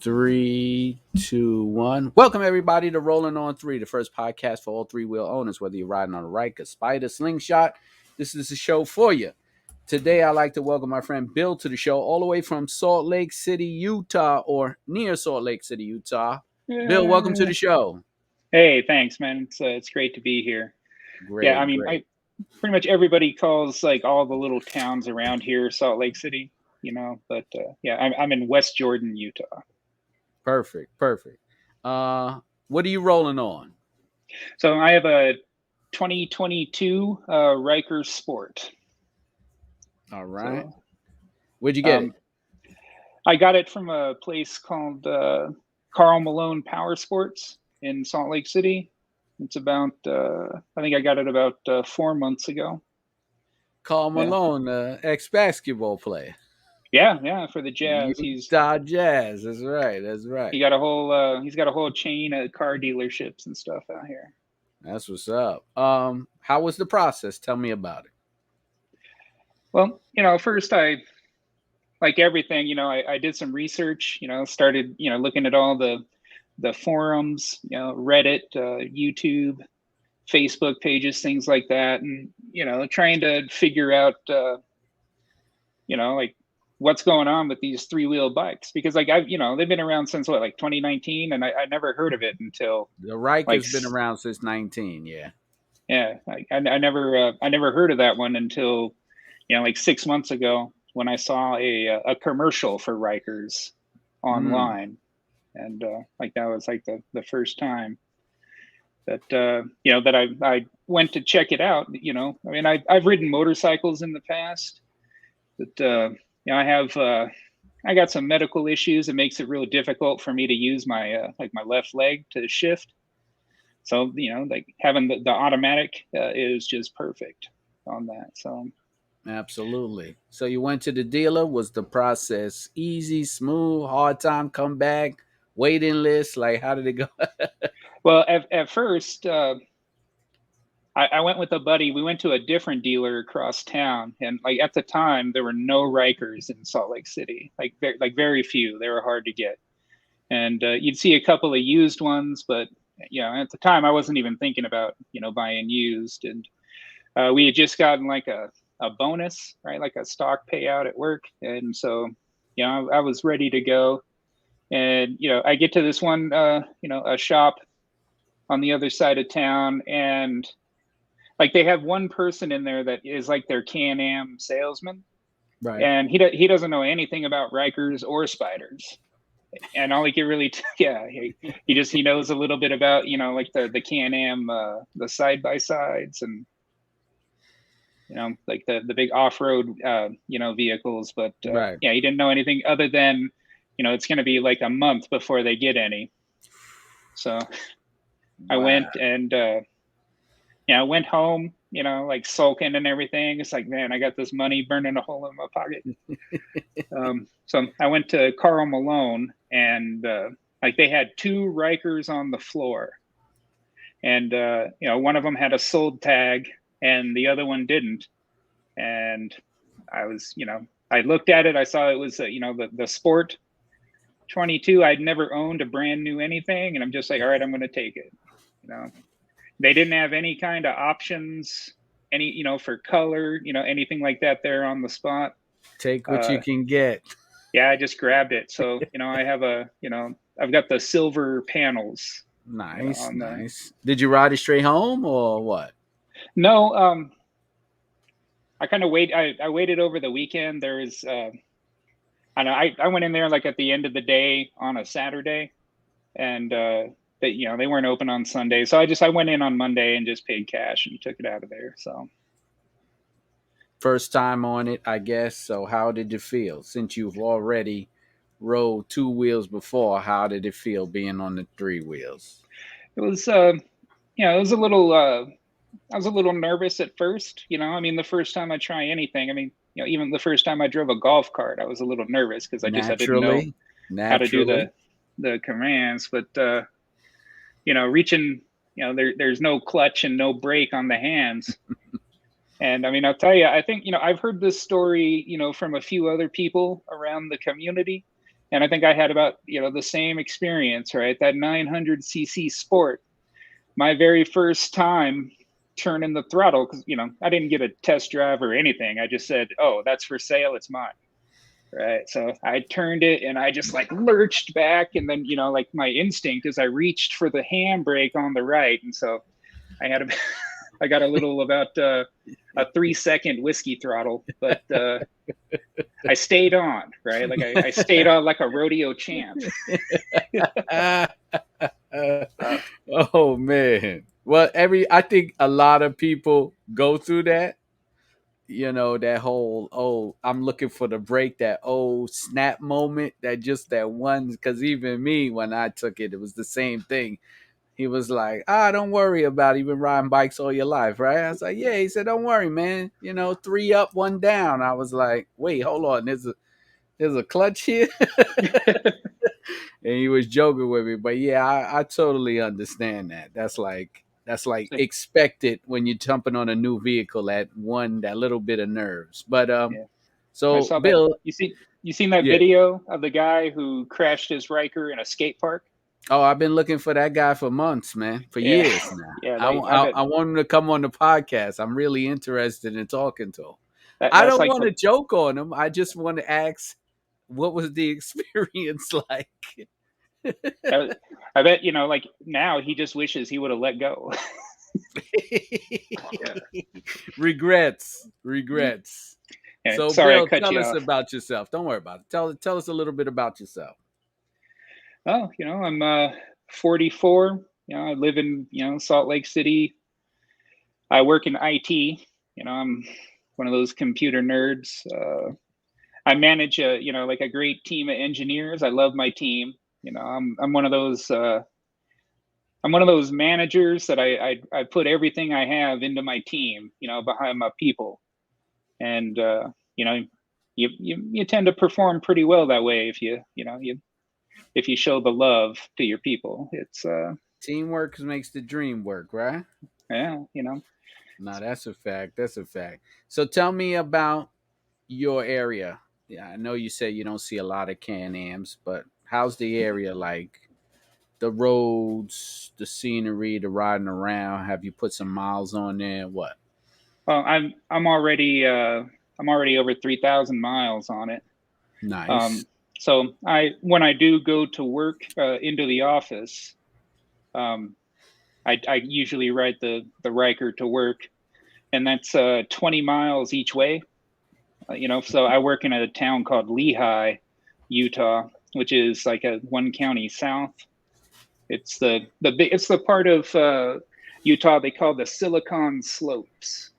Three, two, one. Welcome everybody to Rolling on Three, the first podcast for all three-wheel owners, whether you're riding on a Ryker, Spider, Slingshot. This is the show for you. Today, I'd like to welcome my friend Bill to the show, all the way from Salt Lake City, Utah, or near Salt Lake City, Utah. Bill, welcome to the show. Hey, thanks, man. It's great to be here. Yeah, I Great, mean, great. pretty much everybody calls like all the little towns around here Salt Lake City, But yeah, I'm in West Jordan, Utah. Perfect, perfect. What are you rolling on? So I have a 2022 Ryker Sport. All right. So, Where'd you get it? I got it from a place called Carl Malone Power Sports in Salt Lake City. It's about, I think I got it about 4 months ago. Carl Malone, ex-basketball player. Yeah, for the Jazz. Utah Jazz. That's right. That's right. He got a whole. He's got a whole chain of car dealerships and stuff out here. That's what's up. How was the process? Tell me about it. Well, first like everything, I did some research. Started, looking at all the forums, Reddit, YouTube, Facebook pages, things like that, and trying to figure out, like what's going on with these three-wheel bikes, because like they've been around since like 2019, and I never heard of it until the Ryker's been around since 19. Yeah, I never heard of that one until like 6 months ago when I saw a commercial for Rykers online, and like that was like the first time that that I went to check it out. I mean, I've ridden motorcycles in the past, but I got some medical issues. It makes it real difficult for me to use my like my left leg to shift. So like having the automatic is just perfect on that. So absolutely. So you went to the dealer. Was the process easy, smooth, hard time, come back, waiting list? Like, how did it go? Well, at first, I went with a buddy. We went to a different dealer across town, and like at the time, there were no Rykers in Salt Lake City. Like very few. They were hard to get, and you'd see a couple of used ones, but at the time, I wasn't even thinking about buying used, and we had just gotten like a bonus, right, like a stock payout at work, and so I was ready to go, and I get to this one a shop on the other side of town, and like they have one person in there that is like their Can-Am salesman, Right. and he doesn't know anything about Rykers or Spiders, and all he can really he knows a little bit about like the Can-Am the side by sides, and like the big off-road vehicles, but right. he didn't know anything other than it's going to be like a month before they get any. So I went and I went home, like sulking and everything. It's like, man, I got this money burning a hole in my pocket. So I went to Carl Malone, and like they had two Rykers on the floor, and one of them had a sold tag and the other one didn't. And I was, I looked at it, I saw it was the Sport 22. I'd never owned a brand new anything, and I'm just like, all right, I'm going to take it. They didn't have any kind of options, any for color, anything like that there on the spot. Take what you can get. Yeah, I just grabbed it. So I have I've got the silver panels. Nice, nice. Did you ride it straight home or what? No, I kind of I waited over the weekend. There's I went in there like at the end of the day on a Saturday, and they weren't open on Sunday, so I went in on Monday and just paid cash and took it out of there. So first time on it, I guess. So how did it feel since you've already rode two wheels before? How did it feel being on the three wheels? It was it was a little I was a little nervous at first. I mean, the first time I try anything, I mean, even the first time I drove a golf cart, I was a little nervous because I didn't know how to do the commands. But reaching, there's no clutch and no brake on the hands. And I mean, I'll tell you, I think I've heard this story from a few other people around the community, And I think I had about, the same experience, right? That 900cc sport, my very first time turning the throttle, because, I didn't get a test drive or anything. I just said, oh, that's for sale. It's mine. Right. So I turned it and I just like lurched back. And then, like my instinct is I reached for the handbrake on the right. And so I had I got a little about a 3-second whiskey throttle, but I stayed on, right? Like I stayed on like a rodeo champ. Oh man. Well, I think a lot of people go through that. That whole, oh, I'm looking for the break, that snap moment, that one. Because even me, when I took it, it was the same thing. He was like, don't worry about it. You've been riding bikes all your life, right? I was like, yeah. He said, don't worry, man. 3 up, 1 down. I was like, wait, hold on. There's a clutch here. And he was joking with me. But yeah, I totally understand that. That's like expected when you're jumping on a new vehicle at that little bit of nerves. But Yeah. I so saw Bill, that. You seen that yeah. video of the guy who crashed his Ryker in a skate park? Oh, I've been looking for that guy for months, man, for Yeah. years now. Yeah, I want him to come on the podcast. I'm really interested in talking to him. I that's don't like want to joke on him. I just want to ask, what was the experience like? I bet, like now he just wishes he would have let go. Yeah. Regrets. Yeah, So, sorry, I Bill, cut tell you us off. about yourself. Don't worry about it. Tell us a little bit about yourself. Oh, I'm 44. I live in, Salt Lake City. I work in IT. I'm one of those computer nerds. I manage like a great team of engineers. I love my team. I'm one of those. I'm one of those managers that I put everything I have into my team. Behind my people, and you tend to perform pretty well that way if you show the love to your people. It's Teamwork makes the dream work, right? yeah, No, that's a fact. That's a fact. So tell me about your area. Yeah, I know you said you don't see a lot of Can-Ams, but how's the area like? The roads, the scenery, the riding around. Have you put some miles on there? What? well, I'm already over 3,000 miles on it. Nice. Um, so when I do go to work into the office, um, I usually ride the Ryker to work, and that's 20 miles each way. So I work in a town called Lehigh, Utah, which is like a 1 county south. It's it's the part of Utah they call the Silicon Slopes,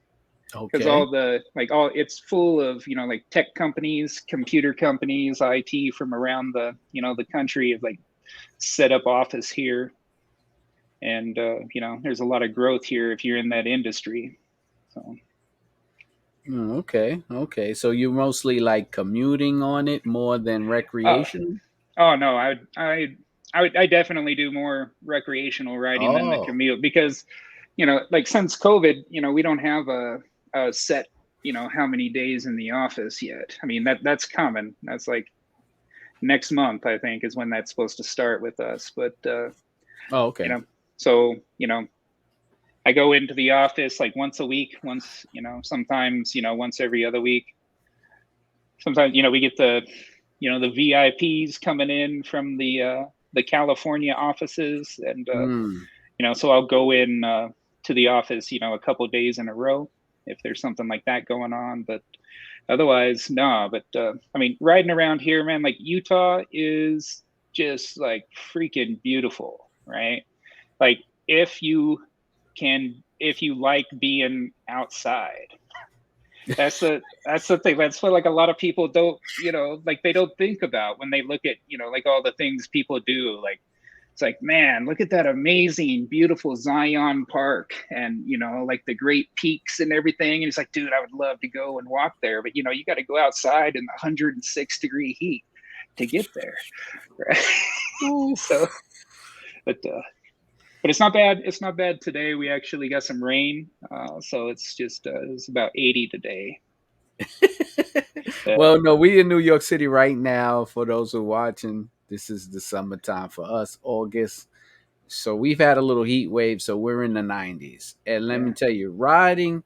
because Okay. all it's full of like tech companies, computer companies, IT from around the country have like set up office here, and there's a lot of growth here if you're in that industry. So Okay. Okay. So you mostly like commuting on it more than uh, recreation? oh no, I definitely do more recreational riding than the Oh. commute, because like since COVID, we don't have a set how many days in the office yet. I mean that's coming. That's like next month, I think, is when that's supposed to start with us. But Oh, you okay. know, so I go into the office like once a week, sometimes once every other week. Sometimes we get the VIPs coming in from the California offices, and Mm. so I'll go in to the office a couple days in a row if there's something like that going on. But otherwise, no. But I mean, riding around here, man, like Utah is just like freaking beautiful, right? Like if you like being outside, that's the thing. That's what like a lot of people don't, like they don't think about when they look at, like all the things people do. Like it's like, man, look at that amazing, beautiful Zion Park, and like the great peaks and everything. And it's like, dude, I would love to go and walk there, but you got to go outside in the 106-degree heat to get there, right? So, Oof. but it's not bad. It's not bad today. We actually got some rain, so it's just it's about 80 today. Yeah, Well, no, we in New York City right now. For those who are watching, this is the summertime for us, August. So we've had a little heat wave. So we're in the 90s. And let me yeah, tell you, riding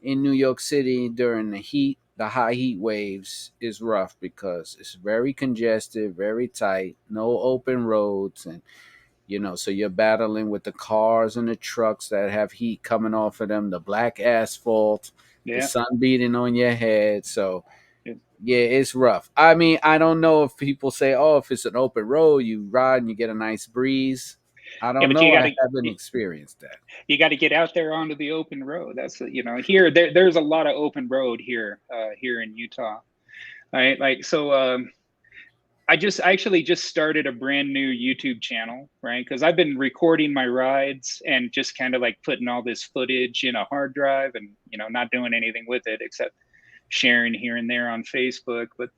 in New York City during the high heat waves is rough because it's very congested, very tight, no open roads. And so you're battling with the cars and the trucks that have heat coming off of them, the black asphalt, the yeah. sun beating on your head. So yeah, it's rough. I mean, I don't know if people say, "Oh, if it's an open road, you ride and you get a nice breeze." I Yeah, don't but know. I haven't experienced that. you got to get out there onto the open road. That's here. There's a lot of open road here here in Utah. Right, like so. I actually just started a brand new YouTube channel, right? Because I've been recording my rides and just kind of like putting all this footage in a hard drive and not doing anything with it except sharing here and there on Facebook. But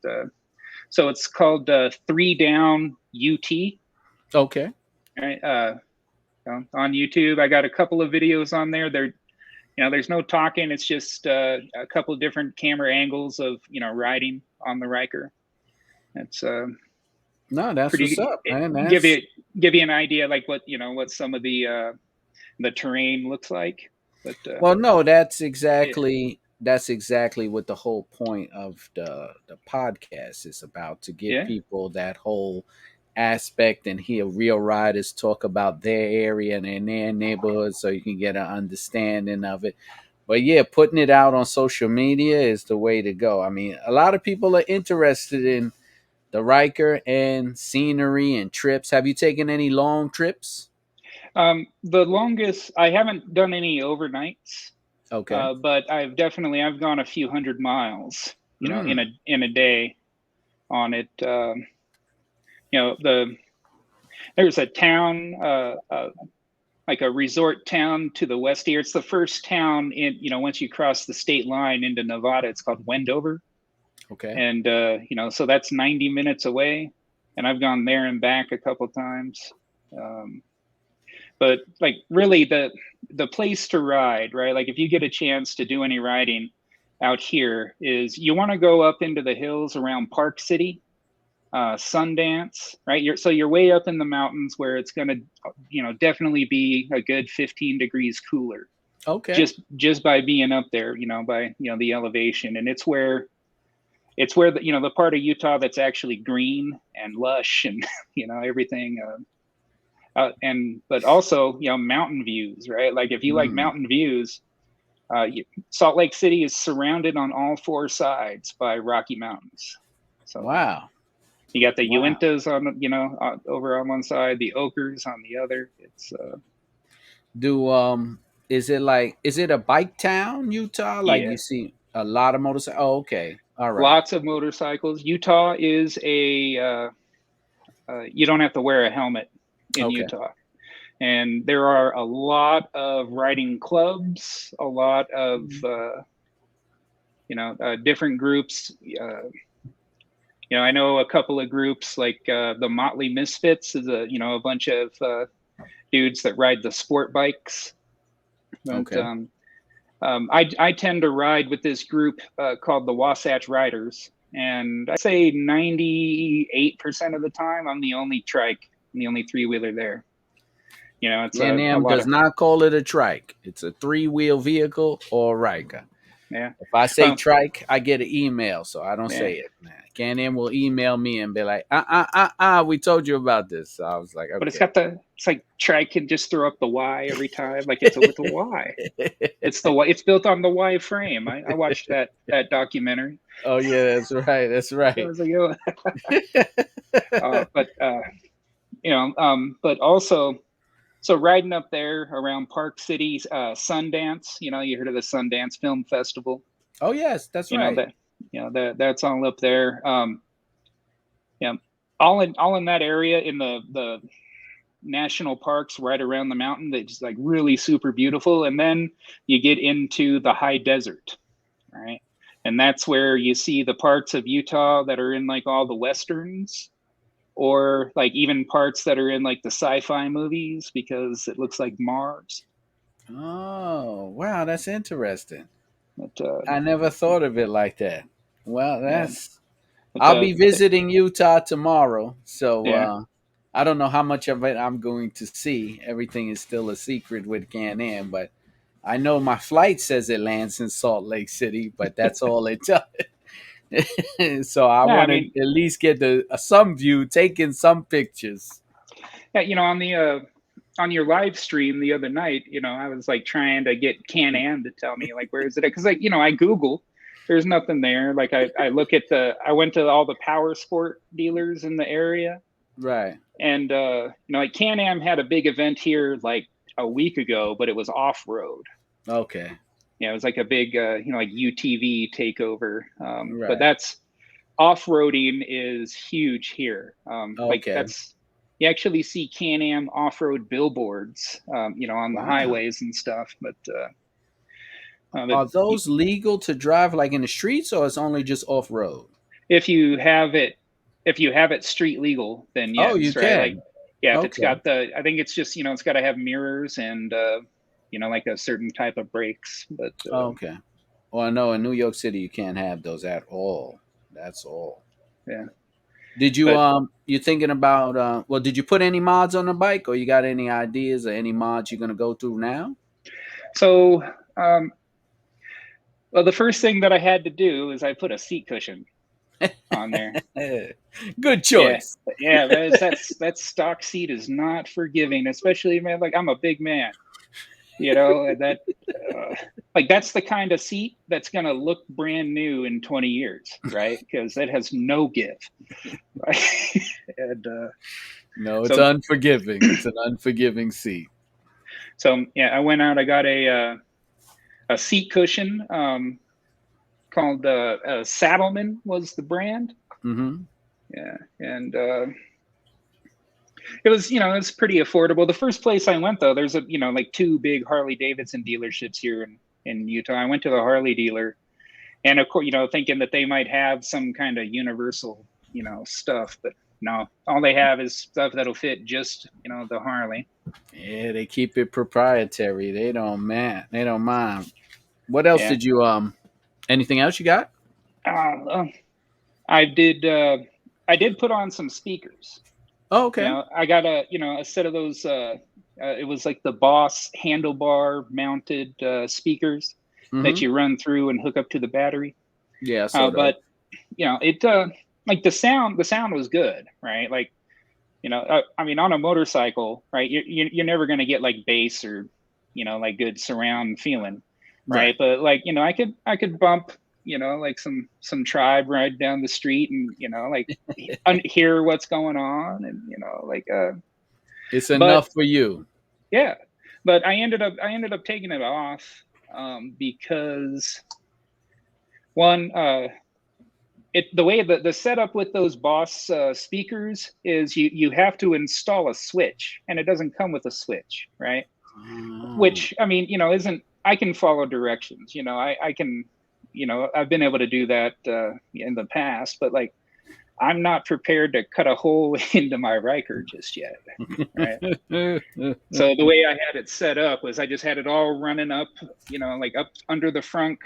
so it's called 3 Down UT, Okay. right? On YouTube, I got a couple of videos on there. There's no talking. It's just a couple of different camera angles of riding on the Ryker. It's No, that's what's pretty up, man. give That's you give you an idea like what some of the terrain looks like. But Well, no, yeah, that's exactly what the whole point of the podcast is about, to give yeah, people that whole aspect and hear real riders talk about their area and in their neighborhood so you can get an understanding of it. But yeah, putting it out on social media is the way to go. I mean, a lot of people are interested in the Riker and scenery and trips. Have you taken any long trips? the longest I haven't done any overnights, Okay. but I've gone a few hundred miles, Mm, in a day on it. There's a town, like a resort town to the west here. It's the first town in, once you cross the state line into Nevada. It's called Wendover, okay. and so that's 90 minutes away, and I've gone there and back a couple times. Um, but like really the place to ride, right? Like if you get a chance to do any riding out here, is you want to go up into the hills around Park City, Sundance, right? You're way up in the mountains where it's going to, definitely be a good 15 degrees cooler Okay. just by being up there, by the elevation, and it's where the part of Utah that's actually green and lush and everything. And but also mountain views, right? Like if you like Mm, mountain views, Salt Lake City is surrounded on all four sides by Rocky Mountains. So wow. you got the Wow. Uintas on over on one side, the Ochres on the other. It's Do is it a bike town, Utah? Like yeah, you see a lot of motorcycles. Oh, okay. All right. lots of motorcycles. Utah is a you don't have to wear a helmet in Okay. Utah. And there are a lot of riding clubs, a lot of different groups. I know a couple of groups like the Motley Misfits is a bunch of dudes that ride the sport bikes. But Okay. I tend to ride with this group called the Wasatch Riders, and I say 98% of the time I'm the only trike, I'm the only three wheeler there. It's a Can-Am lot does of not call it a trike. It's a three-wheel vehicle or Riker. yeah. If I say Well, trike, I get an email, so I don't yeah. say it. Man. Can-Am will email me and be like, we told you about this. So I was like, But okay. it's like trike can just throw up the Y every time, like it's with a Y. It's built on the Y frame. I watched that documentary. Oh yeah, that's right. That's I right. was like, oh. But but also, so riding up there around Park City's Sundance, you heard of the Sundance Film Festival. Oh yes, that's You know right. that that's all up there. Yeah, all in that area in the national parks right around the mountain that's like really super beautiful, and then you get into the high desert, right? And that's where you see the parts of Utah that are in like all the westerns, or like even parts that are in like the sci-fi movies because it looks like Mars. Oh, wow, that's interesting. But I never thought of it like that. Well, And that's. but I'll be visiting Utah tomorrow, so yeah, I don't know how much of it I'm going to see. Everything is still a secret with Can-Am, but I know my flight says it lands in Salt Lake City, but that's all it does. So I yeah. I want to mean, at least get the some view, taking some pictures. yeah, on your live stream the other night, I was like trying to get Can-Am to tell me like where is it? Because like I Google, there's nothing there. Like I look at I went to all the power sport dealers in the area, Right. and like Can-Am had a big event here like a week ago, but it was off road. Okay. Yeah, it was like a big like UTV takeover. But Right. that's off-roading is huge here. Like Okay. that's you actually see Can-Am off-road billboards, on the Wow. highways and stuff. But Are those legal to drive like in the streets, or it's only just off road? if you have it, if you have it street legal, then Oh, you yes, right? Like, can. yeah, if it's Okay. got I think it's just it's got to have mirrors and like a certain type of brakes. But Okay. Well, I know in New York City you can't have those at all. That's all. yeah, Did you but you thinking about well, did you put any mods on the bike, or you got any ideas or any mods you're gonna go through now? so. Well, the first thing that I had to do is I put a seat cushion on there. Good Yeah, choice. yeah, that stock seat is not forgiving, especially man. Like I'm a big man, and that like that's the kind of seat that's gonna look brand new in 20 years, right? Because it has no give, right? and No, it's so unforgiving. It's an unforgiving seat. so yeah, I went out. I got a seat cushion called Saddleman was the brand. Mm-hmm. Yeah, and it was it's pretty affordable. The first place I went though, there's like two big Harley Davidson dealerships here in Utah. I went to the Harley dealer, and of course thinking that they might have some kind of universal stuff, but no, all they have is stuff that'll fit just the Harley. Yeah, they keep it proprietary. They don't man. They don't mind. What else Yeah. did you anything else you got? uh, I did I did put on some speakers. Oh, okay. I got a set of those it was like the Boss handlebar mounted speakers that Mm-hmm. you run through and hook up to the battery. Yeah, I saw those. But it like the sound was good, right? Like I mean on a motorcycle, right? You're never going to get like bass or like good surround feeling, right? Right. But like I could bump like some tribe right down the street and like hear what's going on and like It's but enough for you. yeah, but I ended up taking it off because one the way the setup with those Boss speakers is you have to install a switch and it doesn't come with a switch, right? Oh. Which I mean isn't I can follow directions, I can I've been able to do that in the past, but like I'm not prepared to cut a hole into my Ryker just yet, right? So the way I had it set up was I just had it all running up, like up under the frunk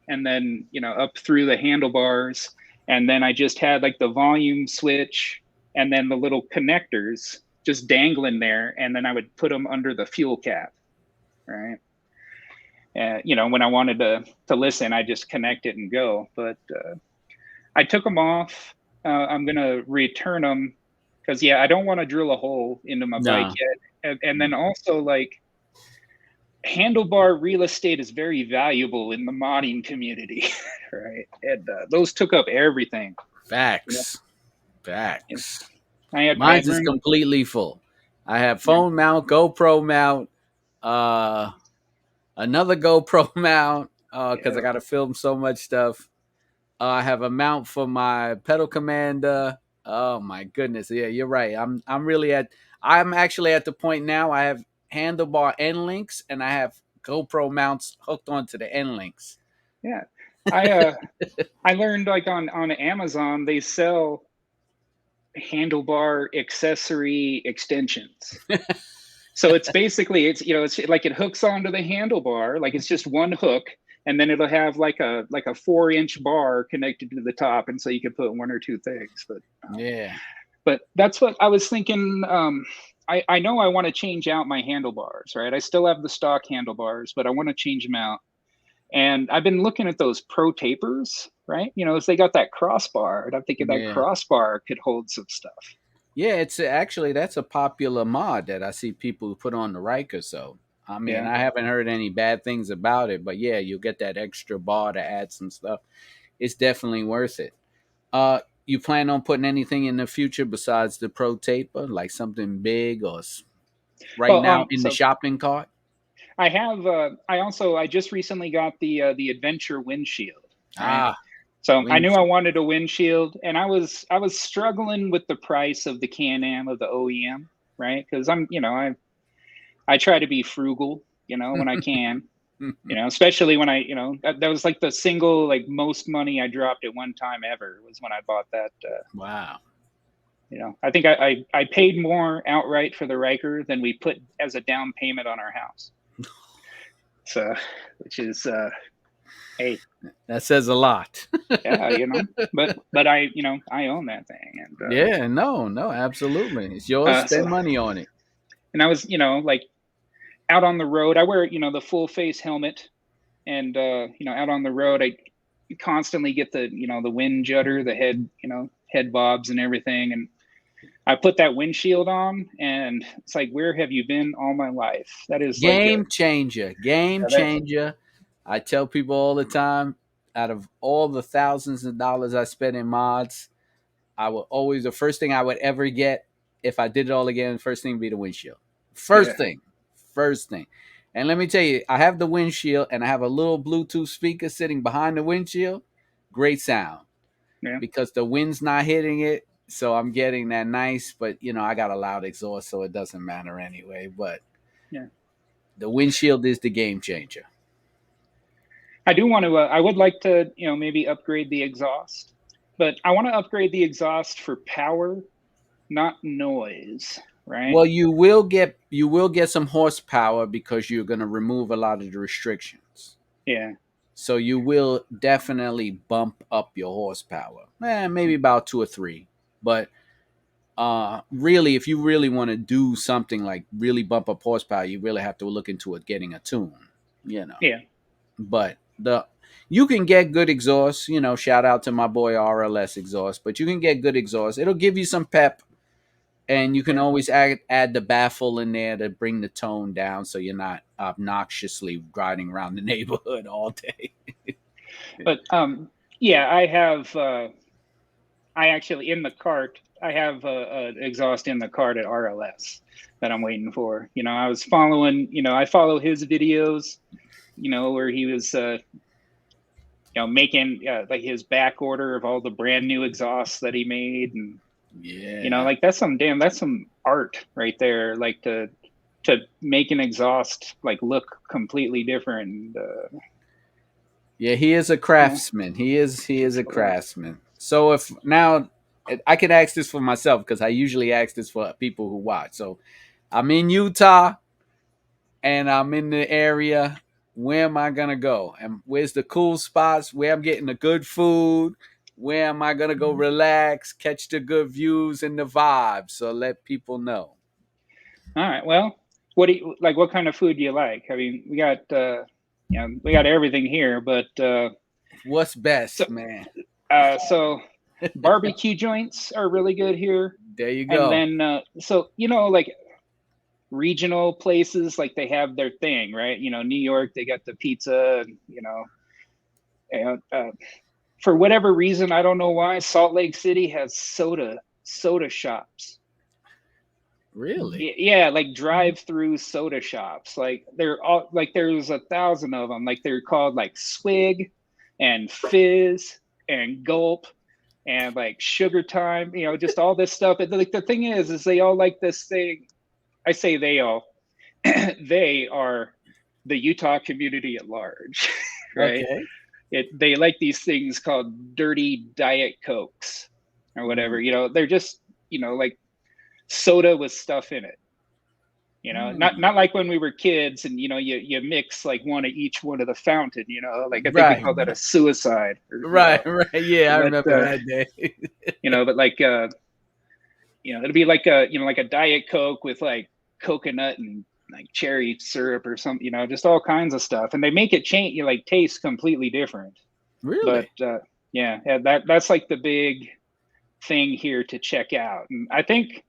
and then, up through the handlebars. And then I just had like the volume switch and then the little connectors just dangling there. And then I would put them under the fuel cap, right? When I wanted to listen, I just connect it and go. But I took them off. I'm going to return them because, yeah, I don't want to drill a hole into my bike No. yet. And then also, like, handlebar real estate is very valuable in the modding community, right? And those took up everything. Facts. Yeah. Facts. I had Mine's is room. completely full. I have Yeah, phone mount, GoPro mount, uh, another GoPro mount because I yeah, got to film so much stuff. I have a mount for my pedal commander. Oh my goodness! Yeah, you're right. I'm actually at the point now. I have handlebar end links and I have GoPro mounts hooked onto the end links. yeah. I learned like on Amazon they sell handlebar accessory extensions. So it's basically it's like it hooks onto the handlebar, like it's just one hook and then it'll have like a 4-inch bar connected to the top, and so you could put one or two things. Yeah. But that's what I was thinking. I know I want to change out my handlebars, right? I still have the stock handlebars, but I want to change them out. And I've been looking at those pro tapers, right? As they got that crossbar, and I'm thinking that Yeah. crossbar could hold some stuff. Yeah, it's actually that's a popular mod that I see people put on the Ryker. So I mean, Yeah. I haven't heard any bad things about it, but yeah, you'll get that extra bar to add some stuff. It's definitely worth it. You plan on putting anything in the future besides the Pro Taper, like something big or right Well, now in the so shopping cart? I have. I just recently got the Adventure windshield, right? Ah, So I knew I windshield. wanted a windshield, and I was struggling with the price of the Can-Am of the OEM, right? Because I try to be frugal, when I can, especially when that was like the single like most money I dropped at one time ever was when I bought that. Wow. I think I paid more outright for the Ryker than we put as a down payment on our house. So, which is hey, That says a lot. yeah, but I own that thing, Yeah, no, absolutely. It's yours. Spend so money on it. and I was like out on the road. I wear the full face helmet, and out on the road I constantly get the wind judder, the head bobs and everything, and I put that windshield on, and it's like, where have you been all my life? That is like Game changer. Game changer. I tell people all the time, out of all the thousands of dollars I spent in mods, I would always, the first thing I would ever get, if I did it all again, the first thing would be the windshield. yeah, First thing. First thing. And let me tell you, I have the windshield and I have a little Bluetooth speaker sitting behind the windshield. Great sound yeah, because the wind's not hitting it. So I'm getting that nice, but I got a loud exhaust, so it doesn't matter anyway. But yeah. the windshield is the game changer. I do want to. I would like to, maybe upgrade the exhaust, but I want to upgrade the exhaust for power, not noise. Right? Well, you will get some horsepower because you're going to remove a lot of the restrictions. Yeah. So you will definitely bump up your horsepower. Maybe about 2 or 3. But really, if you really want to do something like really bump up horsepower, you really have to look into it getting a tune. Yeah. But you can get good exhaust. Shout out to my boy RLS exhaust. But you can get good exhaust. It'll give you some pep. And you can Yeah. always add the baffle in there to bring the tone down so you're not obnoxiously riding around the neighborhood all day. But yeah, I have. I actually in the cart. I have a exhaust in the cart at RLS that I'm waiting for. I was following. I follow his videos. Where he was. Making like his back order of all the brand new exhausts that he made, and Yeah. like that's some art right there. Like to make an exhaust like look completely different. Yeah, he is a craftsman. He is a craftsman. So if now I can ask this for myself because I usually ask this for people who watch. So I'm in Utah and I'm in the area. Where am I gonna go? And where's the cool spots? Where I'm getting the good food? Where am I gonna go relax, catch the good views and the vibes? So let people know. All right. Well, what do you like? What kind of food do you like? I mean, we got everything here, but What's so best, man? so barbecue joints are really good here, There you and go. then so like regional places, like they have their thing, right? New York, they got the pizza, and, for whatever reason, I don't know why, Salt Lake City has soda shops. Really? Yeah, like drive-through soda shops. Like they're all like there's 1,000 of them. Like they're called like Swig and Fizz and Gulp and like Sugar Time. Just all this stuff. And like the thing is they all like this thing. I say they all. They are the Utah community at large, right? Okay. They like these things called dirty Diet Cokes or whatever. Mm. They're just like soda with stuff in it. Not like when we were kids and you mix like one of each one of the fountain. Like I think we Right, call that a suicide. right. Yeah, I But remember that day. but like it'll be like a Diet Coke with like coconut and like cherry syrup or something. Just all kinds of stuff, and they make it change. Like taste completely different. But Really? yeah, that's like the big thing here to check out. And I think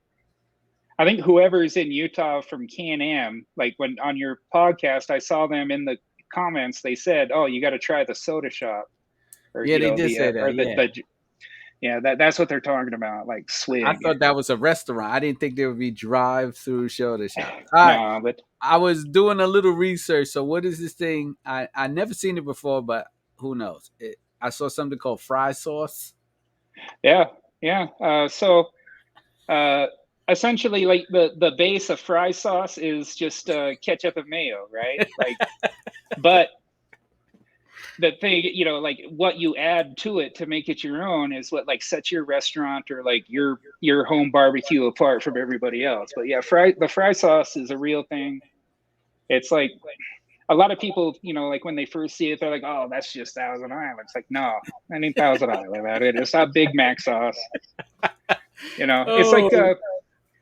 whoever's in Utah from Can-Am, like when on your podcast, I saw them in the comments. They said, "Oh, you got to try the soda shop," or Yeah, they did the say that. or Yeah, the yeah, that's what they're talking about, like I swig. thought that was a restaurant. I didn't think there would be drive-through soda shops. All right, No, but I was doing a little research. So, what is this thing? I never seen it before, but who knows? I saw something called fry sauce. yeah, yeah. So uh, essentially, like the base of fry sauce is just ketchup and mayo, right? Like, but the thing, like what you add to it to make it your own is what like sets your restaurant or like your home barbecue apart from everybody else. But yeah, the fry sauce is a real thing. It's like a lot of people, like when they first see it, they're like, "Oh, that's just Thousand Island." It's like, no, that ain't Thousand Island. It's not Big Mac sauce. It's like Oh,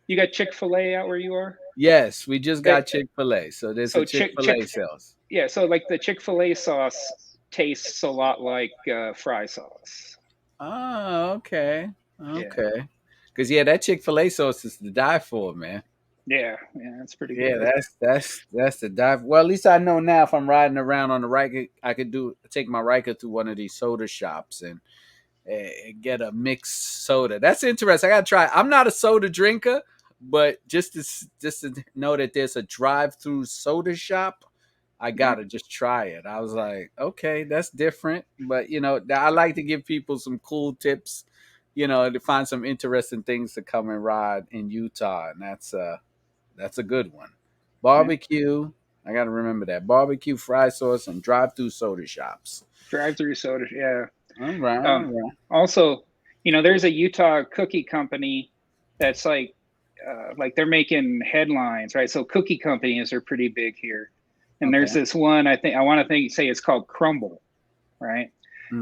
you got Chick-fil-A out where you are. yes, we just They got Chick-fil-A. So there's a so Chick Chick-fil-A sales. yeah, so like the Chick-fil-A sauce tastes a lot like fry sauce. Oh, okay, Yeah. okay. Because yeah, that Chick-fil-A sauce is to die for, man. Yeah, that's pretty Yeah, good. that's the dive. Well, at least I know now if I'm riding around on the Ryker, I could take my Ryker to one of these soda shops and get a mixed soda. That's interesting. I gotta try. I'm not a soda drinker, but just to know that there's a drive-through soda shop, I Yeah, gotta just try it. I was like, okay, that's different, but I like to give people some cool tips, to find some interesting things to come and ride in Utah, and that's a good one. yeah. Barbecue. I got to remember that. Barbecue, fry sauce, and drive through soda shops. Drive-through soda. Yeah. All right. All Um, right. Also, there's a Utah cookie company that's like they're making headlines, right? So cookie companies are pretty big here, and there's Okay. this one I want to say it's called Crumble, right?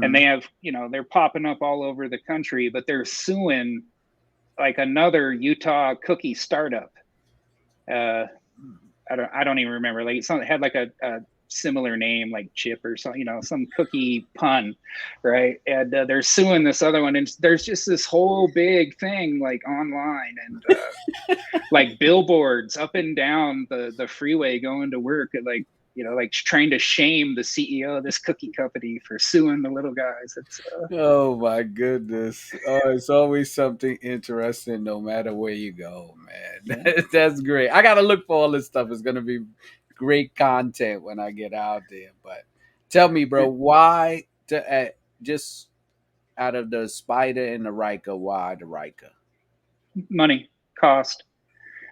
And Mm. they have they're popping up all over the country, but they're suing like another Utah cookie startup. Uh, I don't even remember. Like it had like a similar name, like Chip or something, some cookie pun, right? And they're suing this other one, and there's just this whole big thing like online and like billboards up and down the freeway going to work, and like like trying to shame the CEO of this cookie company for suing the little guys. It's Oh my goodness. Oh, it's always something interesting no matter where you go, yeah. man. That's great. I got to look for all this stuff. It's going to be great content when I get out there. But tell me, bro, why just out of the Spider and the Riker, why the Riker? Money, cost.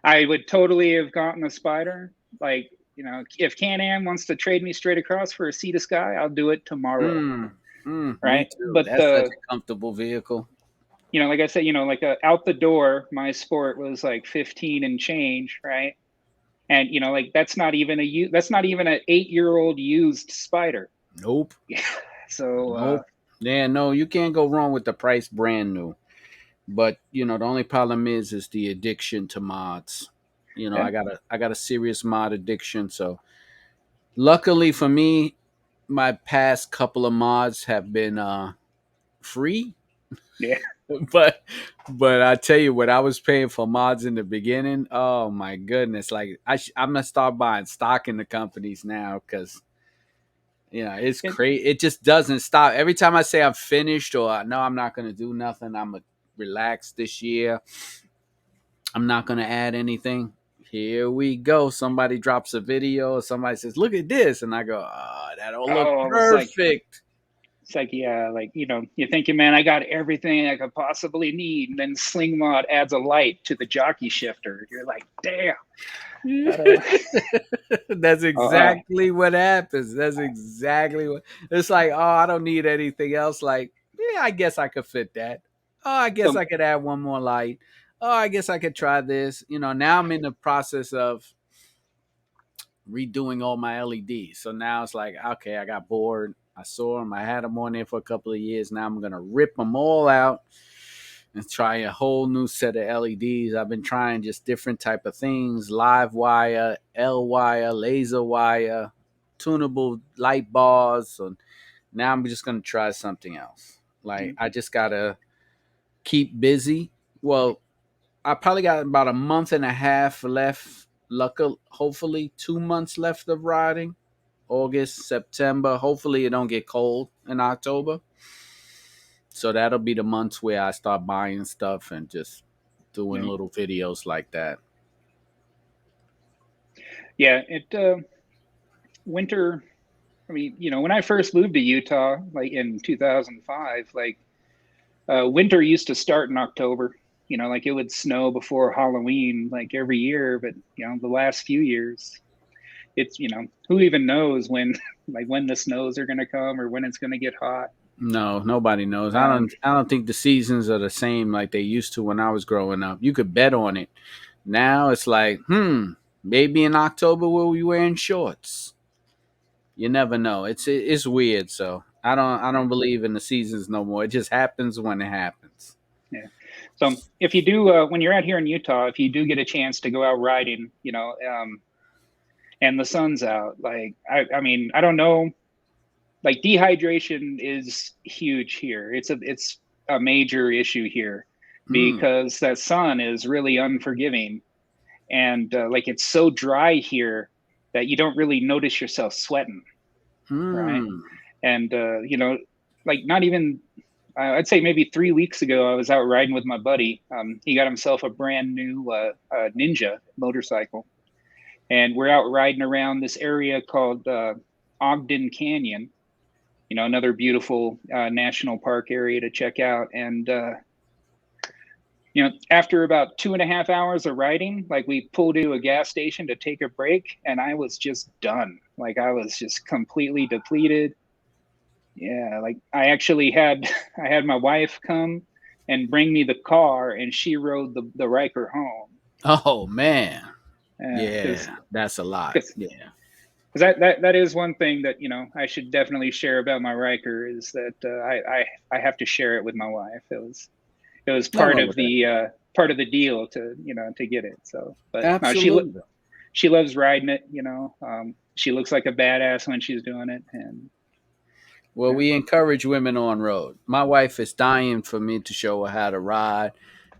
I would totally have gotten a Spider. Like, if Can-Am wants to trade me straight across for a Sea to Sky, I'll do it tomorrow, Me right? too. But That's such a comfortable vehicle. like I said, like out the door, my Sport was like 15 and change, right? And like that's not even an 8-year-old used Spider. Nope. So Nope. Yeah, no, you can't go wrong with the price brand new. But the only problem is the addiction to mods. yeah, I got a serious mod addiction. So luckily for me, my past couple of mods have been free. yeah. but I tell you what, I was paying for mods in the beginning. Oh my goodness! Like I'm gonna start buying stock in the companies now because it's And, crazy. It just doesn't stop. Every time I say I'm finished or I know I'm not gonna do nothing, I'm gonna relax this year. I'm not gonna add anything. Here we go. Somebody drops a video. Somebody says, "Look at this," and I go, "Oh, that'll look oh, perfect." it's like, yeah, like, you're thinking, man, I got everything I could possibly need. And then Sling Mod adds a light to the jockey shifter. You're like, damn. That's Uh, uh, exactly what happens. That's exactly what it's like. Oh, I don't need anything else. Like, yeah, I guess I could fit that. Oh, I guess so, I could add one more light. Oh, I guess I could try this. Now I'm in the process of. redoing all my LEDs. So now it's like, okay, I got bored. I saw them. I had them on there for a couple of years. Now I'm gonna rip them all out and try a whole new set of LEDs. I've been trying just different type of things: live wire, L wire, laser wire, tunable light bars. So now I'm just gonna try something else. Like I just gotta keep busy. Well, I probably got about a month and a half left. Hopefully 2 months left of riding. August, September. Hopefully it don't get cold in October. So that'll be the months where I start buying stuff and just doing Yeah. little videos like that. Yeah. Winter. I mean, when I first moved to Utah, like in 2005, like winter used to start in October. Like it would snow before Halloween, like every year. But the last few years, it's who even knows when, like when the snows are going to come or when it's going to get hot. No, nobody knows. I Um, don't. I don't think the seasons are the same like they used to when I was growing up. You could bet on it. Now it's like, maybe in October we'll be wearing shorts. You never know. It's weird. So I don't believe in the seasons no more. It just happens when it happens. yeah. So if you do, when you're out here in Utah, if you do get a chance to go out riding, and the sun's out, like I mean, I don't know, like dehydration is huge here. It's a major issue here Mm, because that sun is really unforgiving, and like it's so dry here that you don't really notice yourself sweating, right? mm. And like not even I'd say maybe 3 weeks ago, I was out riding with my buddy. He got himself a brand new Ninja motorcycle, and we're out riding around this area called Ogden Canyon. Another beautiful national park area to check out. And after about 2.5 hours of riding, like we pulled to a gas station to take a break, and I was just done. Like I was just completely depleted. Yeah, like I actually had I had my wife come and bring me the car, and she rode the Ryker home. Oh man. Because Yeah, that's a lot. because Yeah. that is one thing that I should definitely share about my Ryker is that I have to share it with my wife. It was Nothing part wrong of with that. the deal to get it. So, but no, Absolutely. she loves riding it. She looks like a badass when she's doing it, and Well, yeah. we encourage women on road. My wife is dying for me to show her how to ride.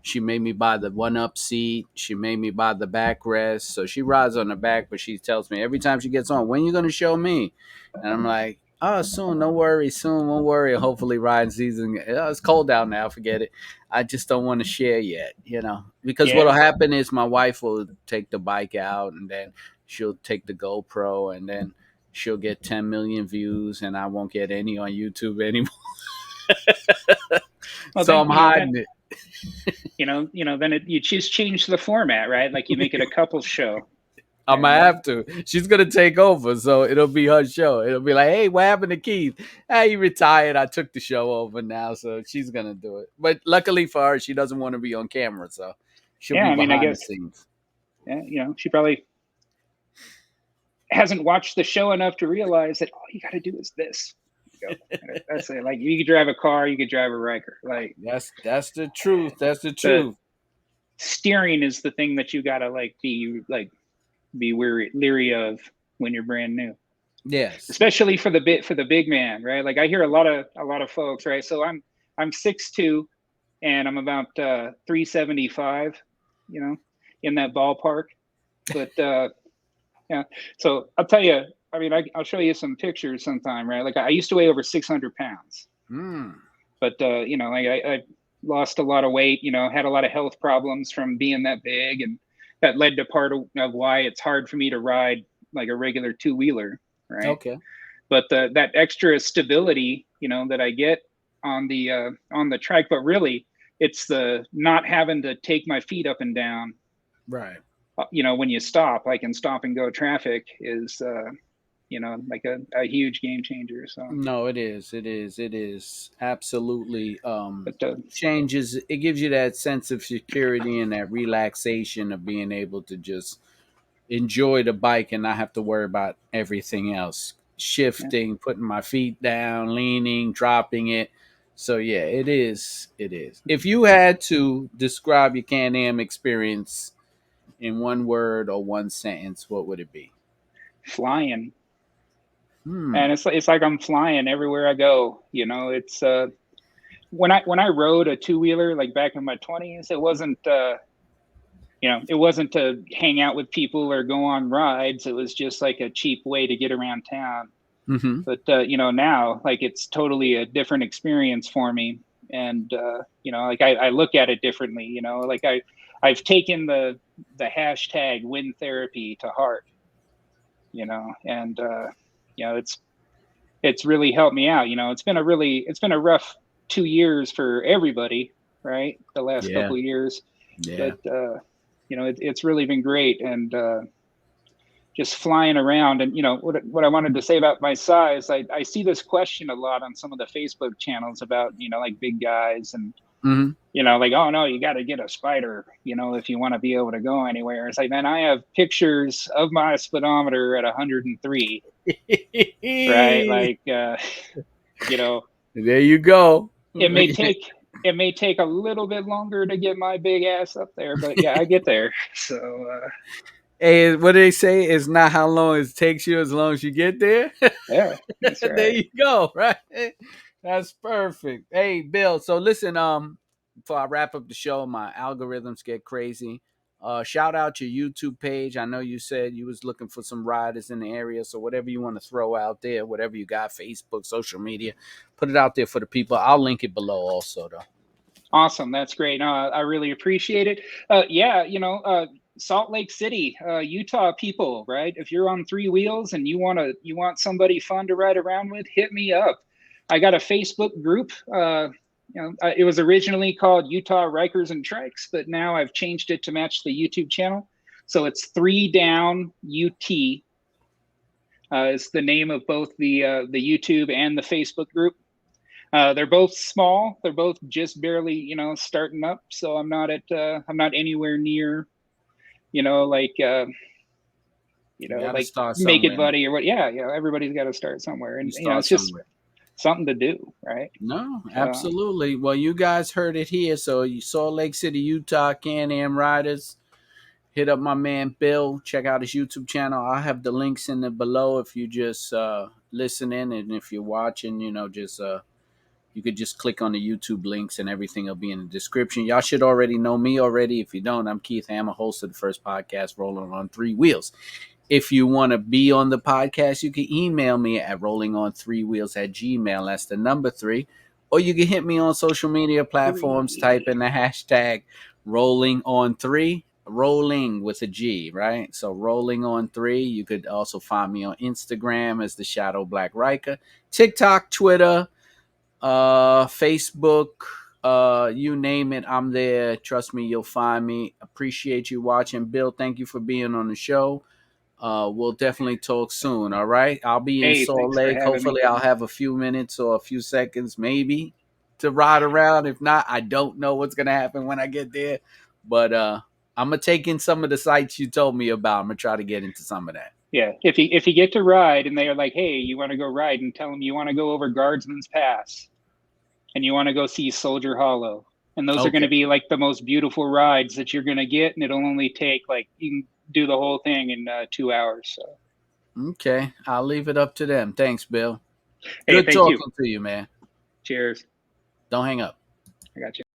She made me buy the one up seat. She made me buy the backrest. So she rides on the back, but she tells me every time she gets on, when you going to show me? And I'm like, oh, soon. Don't worry. Soon. Won't worry. Hopefully, riding season. It's cold out now. Forget it. I just don't want to share yet, because what'll Yeah. happen is my wife will take the bike out and then she'll take the GoPro and then she'll get 10 million views and I won't get any on YouTube anymore. Well, So then I'm hiding it. then you just change the format, right? Like you make it a couples show. I might And have to. She's gonna take over, so it'll be her show. It'll be like, "Hey, what happened to Keith? Hey, he retired. I took the show over now, so she's gonna do it." But luckily for her, she doesn't want to be on camera, so she'll yeah, be I mean, I behind the guess scenes. yeah, she probably hasn't watched the show enough to realize that all you got to do is this. Go. That's it. Like you could drive a car, you could drive a Ryker. Like That's the truth. That's the the truth. steering is the thing that you gotta be leery of when you're brand new, Yes. especially for the big man, right? Like I hear a lot of folks, right? So I'm 6'2", and I'm about 375, you know, in that ballpark. But yeah, so I'll tell you. I mean, I'll show you some pictures sometime, right? Like I used to weigh over 600 pounds, Mm. but like I lost a lot of weight. Had a lot of health problems from being that big, and that led to part of why it's hard for me to ride like a regular two wheeler, right? Okay. But that extra stability, that I get on the trike, but really it's the not having to take my feet up and down. Right. When you stop, like in stop and go traffic, is like a huge game changer. So, No, it is. It is. It is absolutely but changes. It gives you that sense of security and that relaxation of being able to just enjoy the bike and not have to worry about everything else. Yeah. Shifting, putting my feet down, leaning, dropping it. So yeah, it is. It is. If you had to describe your Can-Am experience in one word or one sentence, what would it be? Flying. Hmm. And it's like I'm flying everywhere I go. It's when I rode a two wheeler like back in my 20s, it wasn't to hang out with people or go on rides. It was just like a cheap way to get around town. Mm-hmm. But now like it's totally a different experience for me, and like I look at it differently. Like I've taken the hashtag win therapy to heart. And it's really helped me out. It's been a rough 2 years for everybody, right? The last Yeah. couple of years, Yeah. but it's really been great. And just flying around. And what I wanted to say about my size, I see this question a lot on some of the Facebook channels about like big guys, and Mm-hmm. like, oh no, you got to get a spider, if you want to be able to go anywhere. It's like, man, I have pictures of my speedometer at 103, right? Like you know There you go. it may take it may take a little bit longer to get my big ass up there, but yeah, I get there. So Hey, what do they say? It's not how long it takes you, as long as you get there. yeah, that's There right. you go. Right. That's perfect. Hey, Bill. So listen, before I wrap up the show, my algorithms get crazy. Shout out your YouTube page. I know you said you was looking for some riders in the area, so whatever you want to throw out there, whatever you got, Facebook, social media, put it out there for the people. I'll link it below also, though. Awesome. That's great. I really appreciate it. Yeah, Salt Lake City, Utah people, right? If you're on three wheels and you want somebody fun to ride around with, hit me up. I got a Facebook group. It was originally called Utah Rykers and Trikes, but now I've changed it to match the YouTube channel. So it's Three Down UT. It's the name of both the YouTube and the Facebook group. They're both small. They're both just barely, starting up. So I'm not anywhere near, like, You got to like start Make It somewhere. Buddy or what. Yeah, everybody's got to start somewhere, You and start it's just somewhere. something to do, right? No, So absolutely. Well, you guys heard it here. So you Salt Lake City, Utah, Can-Am Riders. Hit up my man Bill. Check out his YouTube channel. I'll have the links in the below if you just listening, and if you're watching, just you could just click on the YouTube links and everything will be in the description. Y'all should already know me already. If you don't, I'm Keith Hammer, host of the first podcast, Rolling on Three Wheels. If you want to be on the podcast, you can email me at rollingon3wheels@gmail. That's the number three. Or you can hit me on social media platforms. Type three. in the hashtag rolling on three. Rolling with a G, right? So rolling on three. You could also find me on Instagram as the Shadow Black Ryker, TikTok, Twitter, Facebook, you name it, I'm there. Trust me, you'll find me. Appreciate you watching. Bill, thank you for being on the show. We'll definitely talk soon. All right. I'll be in Hey, Salt thanks for Lake. having me. Hopefully, I'll have a few minutes or a few seconds, maybe, to ride around. If not, I don't know what's gonna happen when I get there. But I'm gonna take in some of the sites you told me about. I'm gonna try to get into some of that. Yeah, if you get to ride and they are like, hey, you want to go ride, and tell them you want to go over Guardsman's Pass and you want to go see Soldier Hollow. And those are going to Okay. be like the most beautiful rides that you're going to get. And it'll only take like, you can do the whole thing in 2 hours. So, Okay. I'll leave it up to them. Thanks, Bill. hey, Good thank you. talking to you, man. Cheers. Don't hang up. I got you.